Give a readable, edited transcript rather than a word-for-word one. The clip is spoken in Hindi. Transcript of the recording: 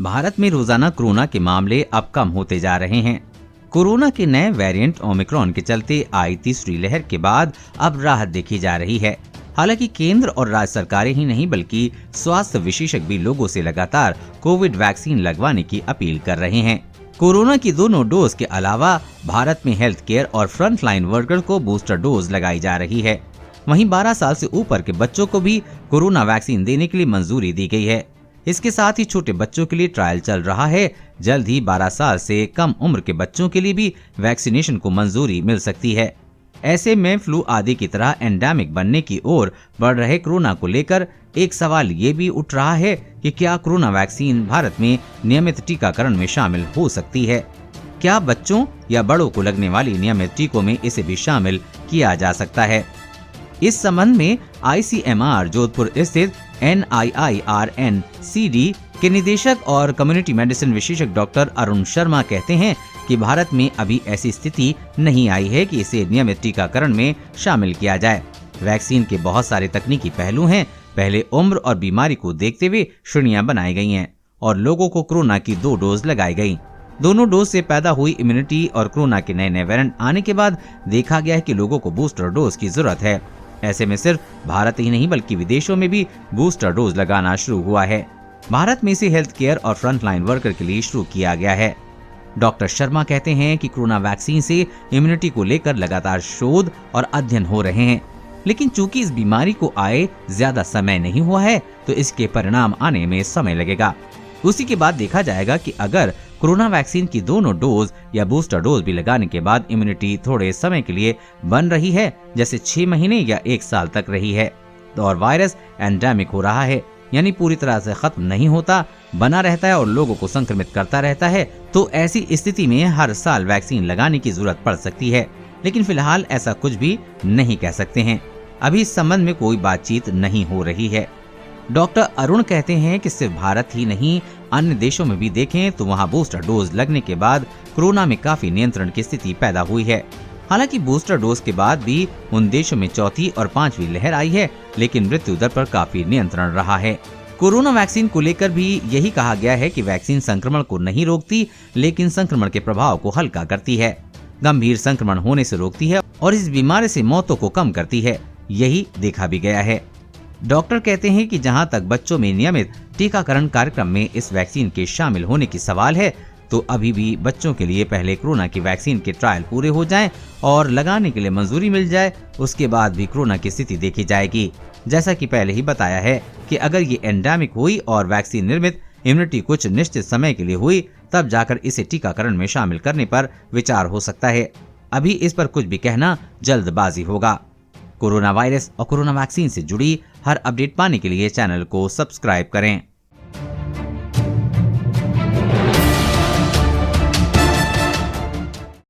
भारत में रोजाना कोरोना के मामले अब कम होते जा रहे हैं। कोरोना के नए वेरिएंट ओमिक्रॉन के चलते आई तीसरी लहर के बाद अब राहत देखी जा रही है। हालांकि केंद्र और राज्य सरकारें ही नहीं बल्कि स्वास्थ्य विशेषज्ञ भी लोगों से लगातार कोविड वैक्सीन लगवाने की अपील कर रहे हैं। कोरोना की दोनों डोज के अलावा भारत में हेल्थ केयर और फ्रंट लाइन वर्कर को बूस्टर डोज लगाई जा रही है। वहीं 12 साल से ऊपर के बच्चों को भी कोरोना वैक्सीन देने के लिए मंजूरी दी गई है। इसके साथ ही छोटे बच्चों के लिए ट्रायल चल रहा है। जल्द ही 12 साल से कम उम्र के बच्चों के लिए भी वैक्सीनेशन को मंजूरी मिल सकती है। ऐसे में फ्लू आदि की तरह एंडेमिक बनने की ओर बढ़ रहे कोरोना को लेकर एक सवाल ये भी उठ रहा है कि क्या कोरोना वैक्सीन भारत में नियमित टीकाकरण में शामिल हो सकती है? क्या बच्चों या बड़ों को लगने वाली नियमित टीकों में इसे भी शामिल किया जा सकता है? इस संबंध में ICMR जोधपुर स्थित NIIRNCD के निदेशक और कम्युनिटी मेडिसिन विशेषज्ञ डॉक्टर अरुण शर्मा कहते हैं कि भारत में अभी ऐसी स्थिति नहीं आई है कि इसे नियमित टीकाकरण में शामिल किया जाए। वैक्सीन के बहुत सारे तकनीकी पहलू हैं। पहले उम्र और बीमारी को देखते हुए श्रेणियां बनाई गई हैं और लोगों को कोरोना की 2 डोज लगाई गई। दोनों डोज से पैदा हुई इम्यूनिटी और कोरोना के नए वेरिएंट आने के बाद देखा गया है कि लोगों को बूस्टर डोज की जरूरत है। ऐसे में सिर्फ भारत ही नहीं बल्कि विदेशों में भी बूस्टर डोज लगाना शुरू हुआ है। भारत में इसे हेल्थ केयर और फ्रंट लाइन वर्कर के लिए शुरू किया गया है। डॉक्टर शर्मा कहते हैं कि कोरोना वैक्सीन से इम्यूनिटी को लेकर लगातार शोध और अध्ययन हो रहे हैं, लेकिन चूंकि इस बीमारी को आए ज्यादा समय नहीं हुआ है तो इसके परिणाम आने में समय लगेगा। उसी के बाद देखा जाएगा कि अगर कोरोना वैक्सीन की दोनों डोज या बूस्टर डोज भी लगाने के बाद इम्यूनिटी थोड़े समय के लिए बन रही है, जैसे 6 महीने या 1 साल तक रही है, तो और वायरस एंडेमिक हो रहा है यानी पूरी तरह से खत्म नहीं होता, बना रहता है और लोगों को संक्रमित करता रहता है, तो ऐसी स्थिति में हर साल वैक्सीन लगाने की जरूरत पड़ सकती है। लेकिन फिलहाल ऐसा कुछ भी नहीं कह सकते हैं। अभी इस संबंध में कोई बातचीत नहीं हो रही है। डॉक्टर अरुण कहते हैं कि सिर्फ भारत ही नहीं अन्य देशों में भी देखें तो वहां बूस्टर डोज लगने के बाद कोरोना में काफी नियंत्रण की स्थिति पैदा हुई है। हालांकि बूस्टर डोज के बाद भी उन देशों में 4थी और 5वीं लहर आई है, लेकिन मृत्यु दर पर काफी नियंत्रण रहा है। कोरोना वैक्सीन को लेकर भी यही कहा गया है कि वैक्सीन संक्रमण को नहीं रोकती, लेकिन संक्रमण के प्रभाव को हल्का करती है, गंभीर संक्रमण होने से रोकती है और इस बीमारी से मौतों को कम करती है। यही देखा भी गया है। डॉक्टर कहते हैं कि जहां तक बच्चों में नियमित टीकाकरण कार्यक्रम में इस वैक्सीन के शामिल होने की सवाल है, तो अभी भी बच्चों के लिए पहले कोरोना की वैक्सीन के ट्रायल पूरे हो जाएं और लगाने के लिए मंजूरी मिल जाए, उसके बाद भी कोरोना की स्थिति देखी जाएगी। जैसा कि पहले ही बताया है कि अगर ये एंडेमिक हुई और वैक्सीन निर्मित इम्यूनिटी कुछ निश्चित समय के लिए हुई, तब जाकर इसे टीकाकरण में शामिल करने पर विचार हो सकता है। अभी इस पर कुछ भी कहना जल्दबाजी होगा। कोरोना वायरस और कोरोना वैक्सीन से जुड़ी हर अपडेट पाने के लिए चैनल को सब्सक्राइब करें।